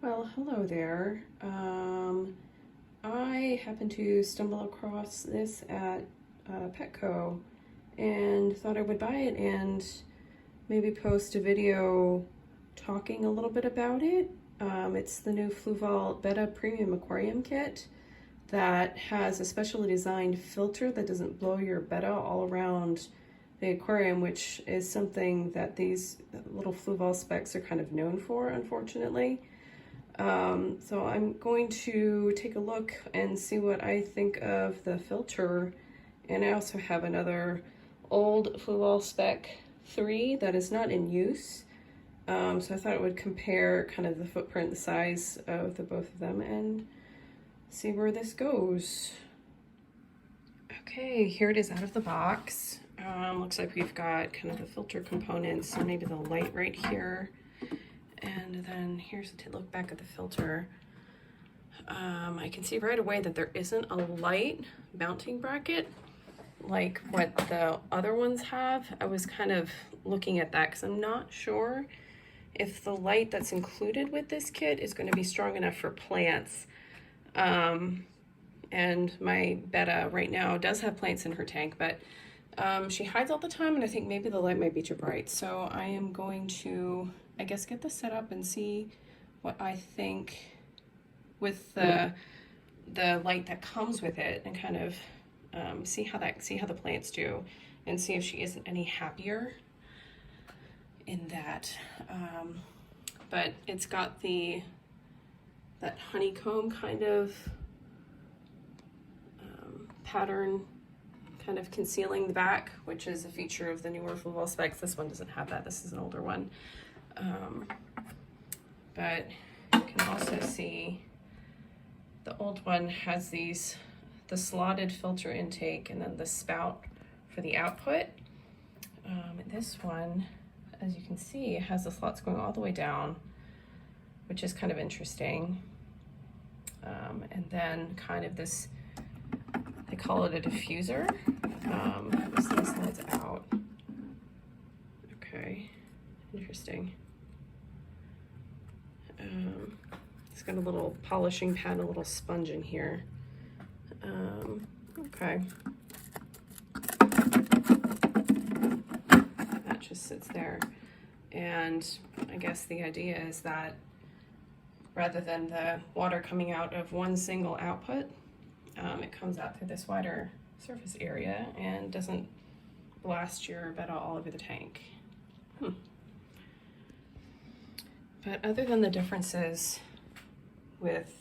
Well, hello there. I happened to stumble across this at Petco and thought I would buy it and maybe post a video talking a little bit about it. It's the new Fluval Betta Premium Aquarium Kit that has a specially designed filter that doesn't blow your betta all around the aquarium, which is something that these little Fluval specs are kind of known for, unfortunately. So I'm going to take a look and see what I think of the filter. And I also have another old Fluval Spec 3 that is not in use. So I thought it would compare kind of the footprint, the size of the both of them, and see where this goes. Okay, here it is out of the box. Looks like we've got kind of the filter components, so maybe the light right here. And then here's a look back at the filter. I can see right away that there isn't a light mounting bracket like what the other ones have. I was kind of looking at that because I'm not sure if the light that's included with this kit is going to be strong enough for plants. And my betta right now does have plants in her tank, but she hides all the time, and I think maybe the light might be too bright. So I am going to, I guess, get this set up and see what I think with the light that comes with it, and kind of see how the plants do, and see if she isn't any happier in that. But it's got that honeycomb kind of pattern kind of concealing the back, which is a feature of the newer Fluval specs. This one doesn't have that. This is an older one. But you can also see the old one has the slotted filter intake and then the spout for the output. This one, as you can see, has the slots going all the way down, which is kind of interesting. And then kind of this, they call it a diffuser. This thing slides out. Okay, interesting. It's got a little polishing pad, a little sponge in here. Okay. That just sits there. And I guess the idea is that rather than the water coming out of one single output, it comes out through this wider surface area and doesn't blast your betta all over the tank. But other than the differences with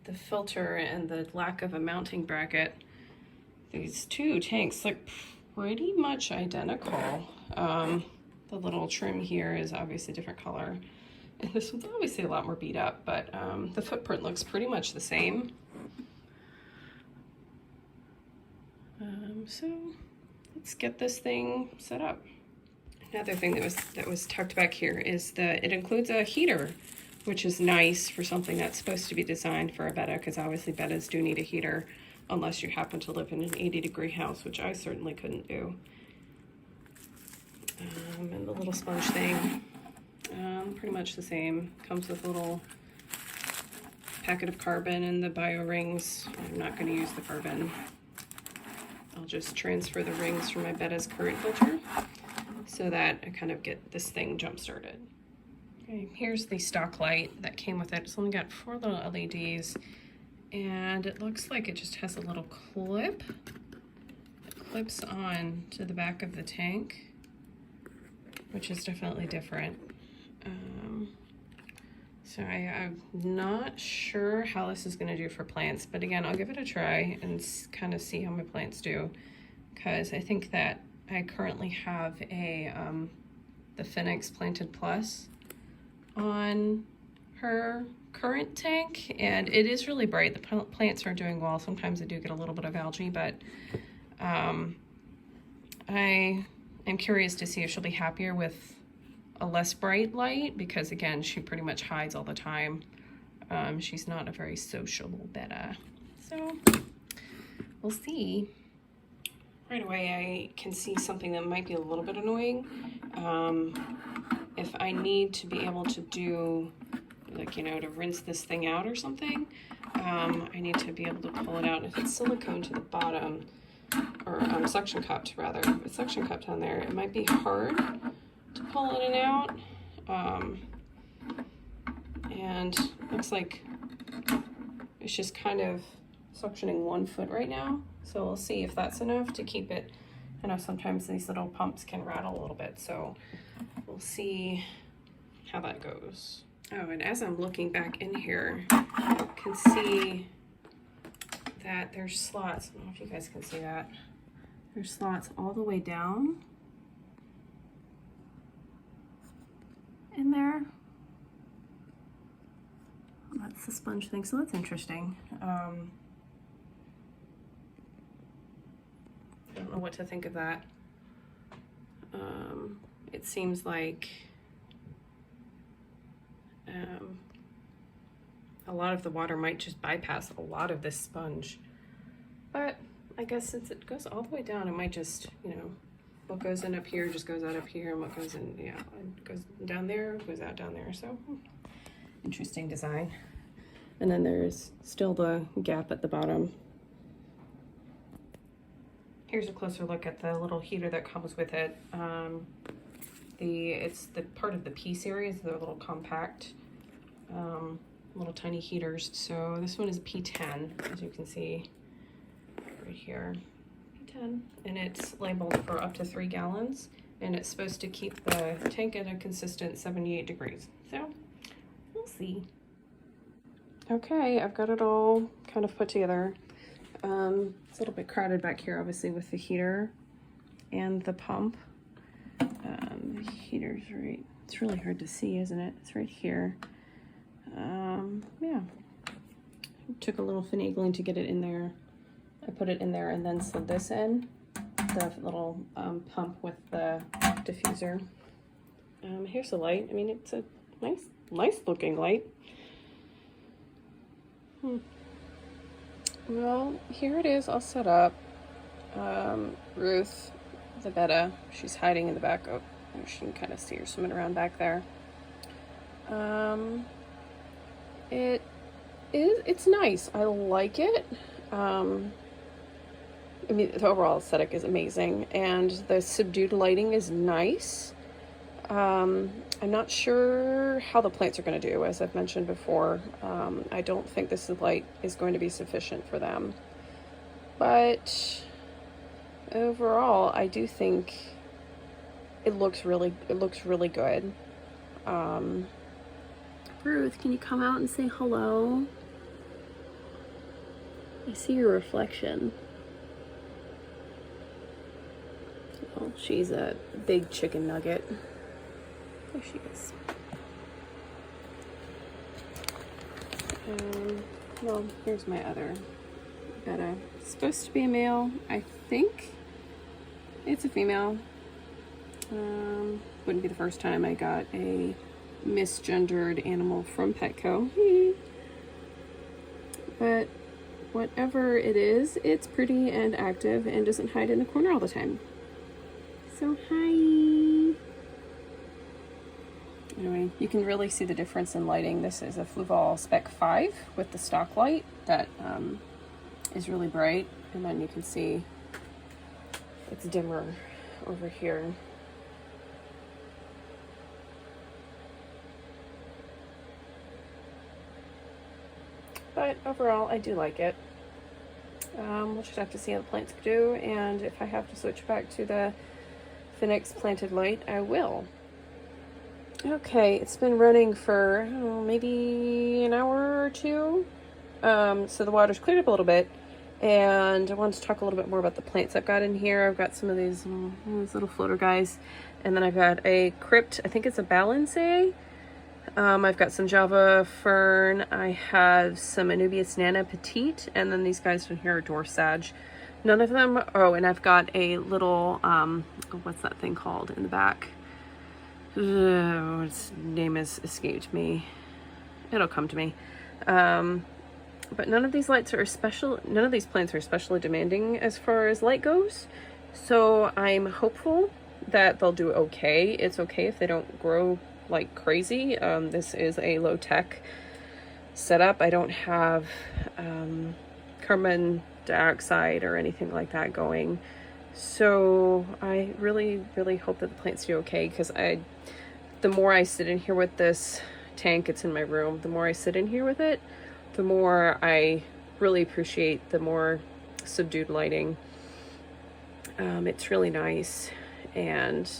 the filter and the lack of a mounting bracket, these two tanks look pretty much identical. The little trim here is obviously a different color, and this one's obviously a lot more beat up, but the footprint looks pretty much the same. So let's get this thing set up. Another thing that was tucked back here is that it includes a heater, which is nice for something that's supposed to be designed for a betta, because obviously bettas do need a heater unless you happen to live in an 80-degree house, which I certainly couldn't do. And the little sponge thing, pretty much the same. Comes with a little packet of carbon and the bio rings. I'm not going to use the carbon. I'll just transfer the rings from my betta's current filter so that I kind of get this thing jump started. Okay, here's the stock light that came with it. It's only got 4 little LEDs, and it looks like it just has a little clip that clips on to the back of the tank, which is definitely different. So I'm not sure how this is going to do for plants, but again, I'll give it a try and kind of see how my plants do, because I think that I currently have the Phoenix Planted Plus on her current tank, and it is really bright. The plants are doing well. Sometimes I do get a little bit of algae, but I am curious to see if she'll be happier with a less bright light, because again, she pretty much hides all the time. She's not a very sociable betta, so we'll see. Right away I can see something that might be a little bit annoying. if I need to be able to do, like, you know, to rinse this thing out or something, I need to be able to pull it out. If it's silicone to the bottom, or suction cupped rather, if it's suction cupped on there, it might be hard to pull in and out. And looks like it's just kind of suctioning 1 foot right now. So we'll see if that's enough to keep it. I know sometimes these little pumps can rattle a little bit, so we'll see how that goes. Oh, and as I'm looking back in here, you can see that there's slots. I don't know if you guys can see that. There's slots all the way down in there. That's the sponge thing, so that's interesting. I don't know what to think of that. It seems like a lot of the water might just bypass a lot of this sponge. But I guess since it goes all the way down, it might just, you know, what goes in up here just goes out up here, and what goes in, yeah, it goes down there, goes out down there. So interesting design. And then there's still the gap at the bottom. Here's a closer look at the little heater that comes with it. It's the part of the P series, the little compact, little tiny heaters. So this one is a P10, as you can see right here, P10, and it's labeled for up to 3 gallons, and it's supposed to keep the tank at a consistent 78 degrees. So we'll see. Okay, I've got it all kind of put together. It's a little bit crowded back here, obviously, with the heater and the pump. The heater's right, it's really hard to see, isn't it? It's right here. Yeah, took a little finagling to get it in there. I put it in there and then slid this in, the little pump with the diffuser. Here's the light. I mean, it's a nice looking light. Well, here it is all set up. Ruth, the betta, she's hiding in the back. Oh, you can kind of see her swimming around back there. It's nice. I like it. I mean, the overall aesthetic is amazing, and the subdued lighting is nice. I'm not sure how the plants are going to do, as I've mentioned before. I don't think this light is going to be sufficient for them. But overall, I do think it looks really good. Ruth, can you come out and say hello? I see your reflection. Oh, she's a big chicken nugget. There she is. Well, here's my other betta. It's supposed to be a male. I think it's a female. Wouldn't be the first time I got a misgendered animal from Petco. But whatever it is, it's pretty and active and doesn't hide in the corner all the time. So hi. Anyway, you can really see the difference in lighting. This is a Fluval Spec 5 with the stock light that is really bright, and then you can see it's dimmer over here. But overall, I do like it. We'll just have to see how the plants do, and if I have to switch back to the Phoenix planted light, I will. Okay, it's been running for maybe an hour or two. So the water's cleared up a little bit, and I wanted to talk a little bit more about the plants I've got in here. I've got some of these little floater guys, and then I've got a crypt. I think it's a balancea. I've got some Java fern. I have some Anubias nana petite, and then these guys in here are dwarf sag. None of them. Oh, and I've got a little what's that thing called in the back? Its name has escaped me. It'll come to me. But none of these lights are none of these plants are especially demanding as far as light goes. So I'm hopeful that they'll do okay. It's okay if they don't grow like crazy. This is a low-tech setup. I don't have carbon dioxide or anything like that going. So I really, really hope that the plants do okay, because the more I sit in here with this tank, it's in my room, the more I sit in here with it, the more I really appreciate the more subdued lighting. It's really nice, and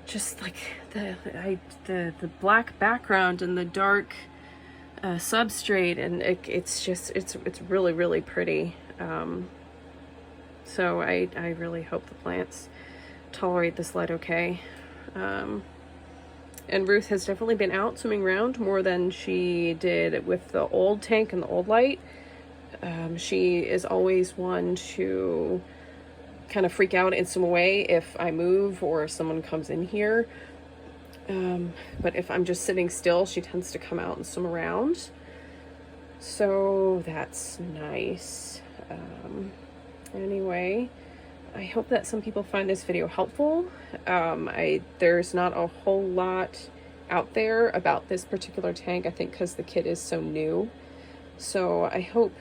just like the black background and the dark substrate, and it's really, really pretty. So I really hope the plants tolerate this light okay. And Ruth has definitely been out swimming around more than she did with the old tank and the old light. She is always one to kind of freak out and swim away if I move or if someone comes in here. But if I'm just sitting still, she tends to come out and swim around. So that's nice. Anyway, I hope that some people find this video helpful. There's not a whole lot out there about this particular tank, I think because the kit is so new. So I hope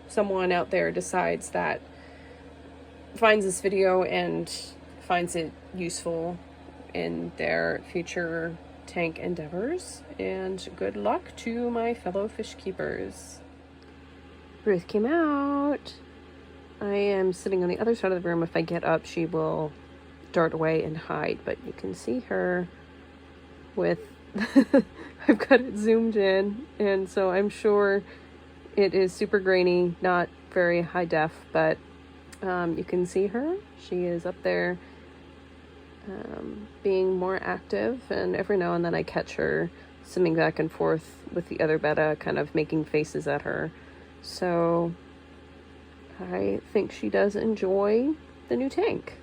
someone out there finds this video and finds it useful in their future tank endeavors. And good luck to my fellow fish keepers. Ruth came out. I am sitting on the other side of the room. If I get up, she will dart away and hide, but you can see her with I've got it zoomed in, and so I'm sure it is super grainy, not very high def, but you can see her. She is up there being more active, and every now and then I catch her swimming back and forth with the other betta, kind of making faces at her. So I think she does enjoy the new tank.